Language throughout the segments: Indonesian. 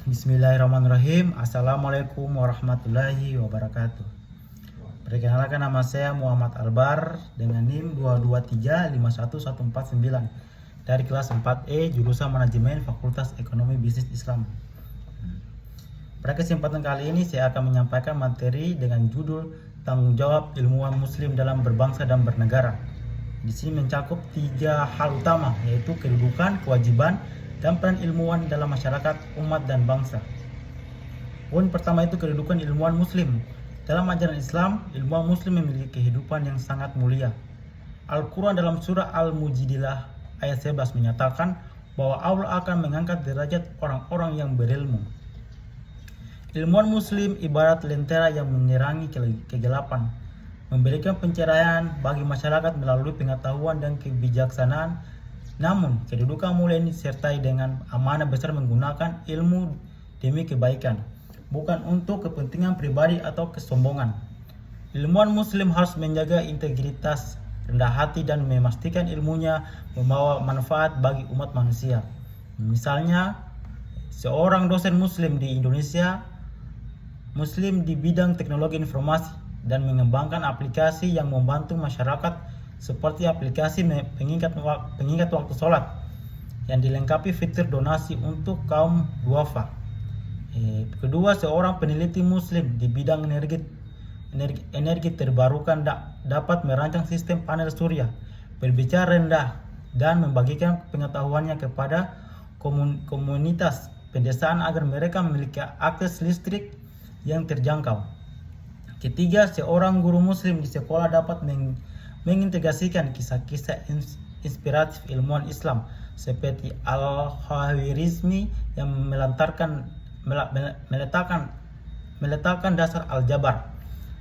Bismillahirrahmanirrahim. Assalamualaikum warahmatullahi wabarakatuh. Perkenalkan, nama saya Muhammad Albar dengan NIM 223511449 dari kelas 4E jurusan Manajemen Fakultas Ekonomi Bisnis Islam. Pada kesempatan kali ini saya akan menyampaikan materi dengan judul Tanggung Jawab Ilmuwan Muslim dalam Berbangsa dan Bernegara. Di sini mencakup 3 hal utama, yaitu kedudukan, kewajiban, dan peran ilmuwan dalam masyarakat, umat, dan bangsa. Poin pertama itu kedudukan ilmuwan muslim. Dalam ajaran Islam, ilmuwan muslim memiliki kehidupan yang sangat mulia. Al-Quran dalam surah Al-Mujadilah ayat 11 menyatakan bahwa Allah akan mengangkat derajat orang-orang yang berilmu. Ilmuwan muslim ibarat lentera yang menerangi kegelapan, memberikan pencerahan bagi masyarakat melalui pengetahuan dan kebijaksanaan. Namun, kedudukan mulia ini disertai dengan amanah besar menggunakan ilmu demi kebaikan, bukan untuk kepentingan pribadi atau kesombongan. Ilmuwan muslim harus menjaga integritas, rendah hati, dan memastikan ilmunya membawa manfaat bagi umat manusia. Misalnya, seorang dosen muslim di Indonesia, muslim di bidang teknologi informasi, dan mengembangkan aplikasi yang membantu masyarakat seperti aplikasi pengingat waktu sholat yang dilengkapi fitur donasi untuk kaum duafa. Kedua, seorang peneliti muslim di bidang energi terbarukan dapat merancang sistem panel surya berbicara rendah dan membagikan pengetahuannya kepada komunitas pedesaan agar mereka memiliki akses listrik yang terjangkau. Ketiga, seorang guru muslim di sekolah dapat mengintegrasikan kisah-kisah inspiratif ilmuwan Islam seperti Al-Khwarizmi yang meletakkan dasar aljabar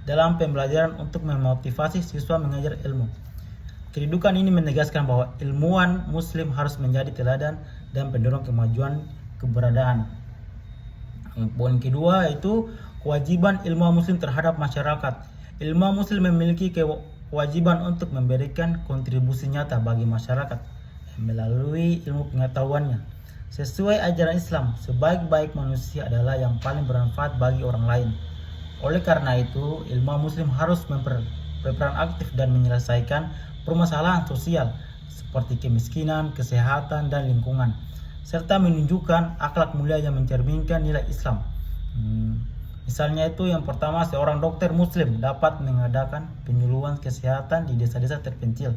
dalam pembelajaran untuk memotivasi siswa mengajar ilmu. Kedudukan ini menegaskan bahwa ilmuwan muslim harus menjadi teladan dan pendorong kemajuan keberadaan. Poin kedua yaitu kewajiban ilmuwan muslim terhadap masyarakat. Ilmuwan muslim memiliki kewajiban untuk memberikan kontribusi nyata bagi masyarakat melalui ilmu pengetahuannya. Sesuai ajaran Islam, sebaik-baik manusia adalah yang paling bermanfaat bagi orang lain. Oleh karena itu, ilmuwan muslim harus berperan aktif dan menyelesaikan permasalahan sosial seperti kemiskinan, kesehatan, dan lingkungan, serta menunjukkan akhlak mulia yang mencerminkan nilai Islam. Misalnya itu yang pertama, seorang dokter muslim dapat mengadakan penyuluhan kesehatan di desa-desa terpencil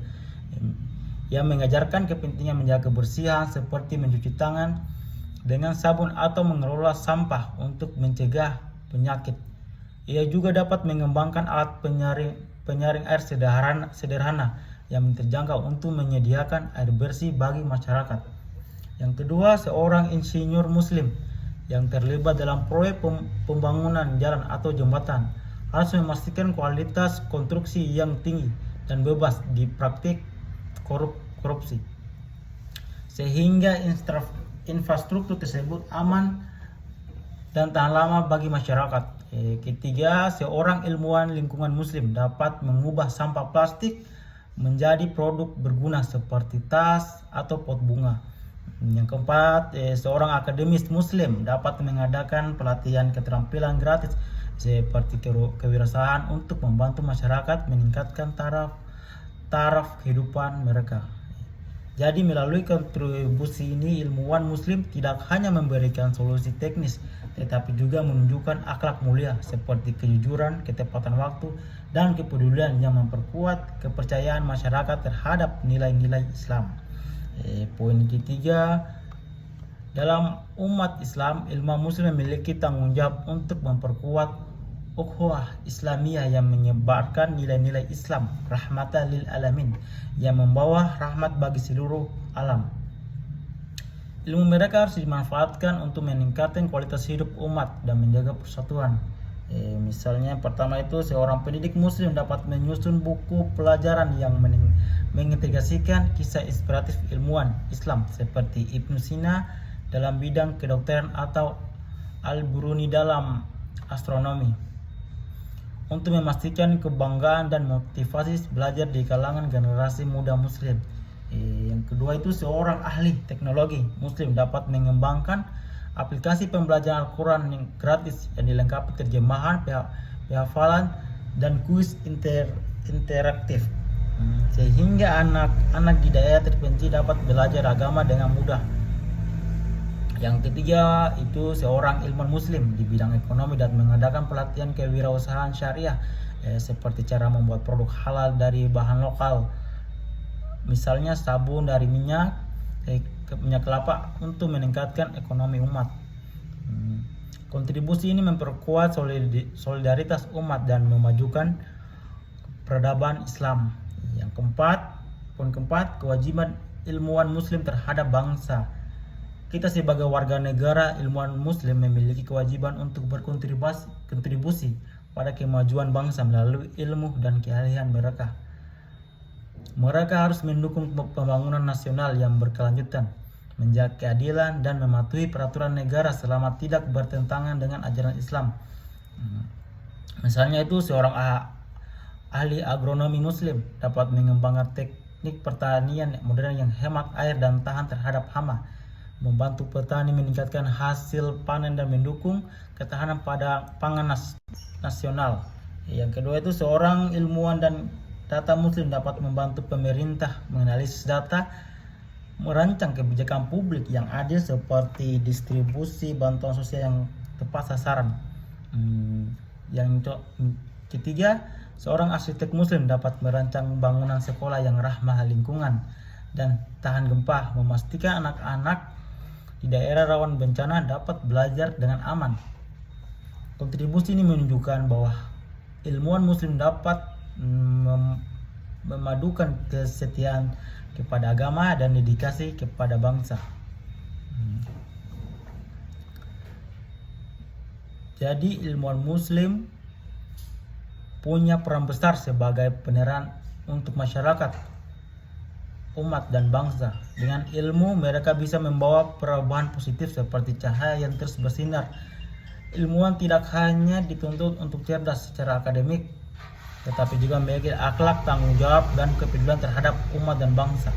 yang mengajarkan kepentingan menjaga kebersihan seperti mencuci tangan dengan sabun atau mengelola sampah untuk mencegah penyakit. Ia juga dapat mengembangkan alat penyaring air sederhana yang terjangkau untuk menyediakan air bersih bagi masyarakat. Yang kedua, seorang insinyur muslim yang terlibat dalam proyek pembangunan jalan atau jembatan harus memastikan kualitas konstruksi yang tinggi dan bebas di praktik korupsi, sehingga infrastruktur tersebut aman dan tahan lama bagi masyarakat. Ketiga, seorang ilmuwan lingkungan muslim dapat mengubah sampah plastik menjadi produk berguna seperti tas atau pot bunga. Yang keempat, seorang akademis muslim dapat mengadakan pelatihan keterampilan gratis seperti kewirausahaan untuk membantu masyarakat meningkatkan taraf kehidupan mereka. Jadi melalui kontribusi ini, ilmuwan muslim tidak hanya memberikan solusi teknis, tetapi juga menunjukkan akhlak mulia seperti kejujuran, ketepatan waktu, dan kepedulian yang memperkuat kepercayaan masyarakat terhadap nilai-nilai Islam. Poin ketiga, dalam umat Islam, ilmuwan muslim memiliki tanggung jawab untuk memperkuat ukhuwah Islamiyah yang menyebarkan nilai-nilai Islam, rahmatan lil alamin, yang membawa rahmat bagi seluruh alam. Ilmu mereka harus dimanfaatkan untuk meningkatkan kualitas hidup umat dan menjaga persatuan. Misalnya pertama itu, seorang pendidik muslim dapat menyusun buku pelajaran yang mengintegrasikan kisah inspiratif ilmuwan Islam seperti Ibnu Sina dalam bidang kedokteran atau Al-Biruni dalam astronomi, untuk memastikan kebanggaan dan motivasi belajar di kalangan generasi muda muslim. Yang kedua itu, seorang ahli teknologi muslim dapat mengembangkan aplikasi pembelajaran Al-Quran yang gratis yang dilengkapi terjemahan, penghafalan, dan kuis interaktif. Sehingga anak-anak di daerah terpencil dapat belajar agama dengan mudah. Yang ketiga itu seorang ilmuwan muslim di bidang ekonomi dan mengadakan pelatihan kewirausahaan syariah seperti cara membuat produk halal dari bahan lokal, misalnya sabun dari minyak kelapa untuk meningkatkan ekonomi umat. Kontribusi ini memperkuat solidaritas umat dan memajukan peradaban Islam. Yang keempat, kewajiban ilmuwan muslim terhadap bangsa. Kita sebagai warga negara ilmuwan muslim memiliki kewajiban untuk berkontribusi pada kemajuan bangsa melalui ilmu dan keahlian mereka. Mereka harus mendukung pembangunan nasional yang berkelanjutan, menjaga keadilan, dan mematuhi peraturan negara selama tidak bertentangan dengan ajaran Islam. Misalnya itu seorang ahli agronomi muslim dapat mengembangkan teknik pertanian modern yang hemat air dan tahan terhadap hama, membantu petani meningkatkan hasil panen dan mendukung ketahanan pada pangan nasional. Yang kedua itu seorang ilmuwan dan data muslim dapat membantu pemerintah menganalisis data, merancang kebijakan publik yang adil seperti distribusi bantuan sosial yang tepat sasaran. Yang ketiga, seorang arsitek muslim dapat merancang bangunan sekolah yang ramah lingkungan dan tahan gempa, memastikan anak-anak di daerah rawan bencana dapat belajar dengan aman. Kontribusi ini menunjukkan bahwa ilmuwan muslim dapat memadukan kesetiaan kepada agama dan dedikasi kepada bangsa. Jadi ilmuwan muslim punya peran besar sebagai penerang untuk masyarakat, umat, dan bangsa. Dengan ilmu mereka bisa membawa perubahan positif seperti cahaya yang terus bersinar. Ilmuwan tidak hanya dituntut untuk cerdas secara akademik, tetapi juga memiliki akhlak, tanggung jawab, dan kepedulian terhadap umat dan bangsa.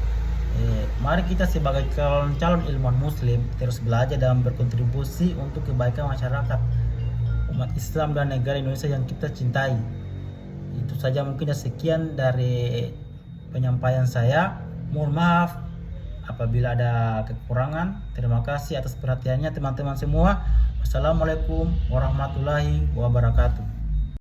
Mari kita sebagai calon ilmuwan muslim terus belajar dan berkontribusi untuk kebaikan masyarakat, umat Islam, dan negara Indonesia yang kita cintai. Itu saja mungkin sekian dari penyampaian saya. Mohon maaf apabila ada kekurangan. Terima kasih atas perhatiannya teman-teman semua. Wassalamualaikum warahmatullahi wabarakatuh.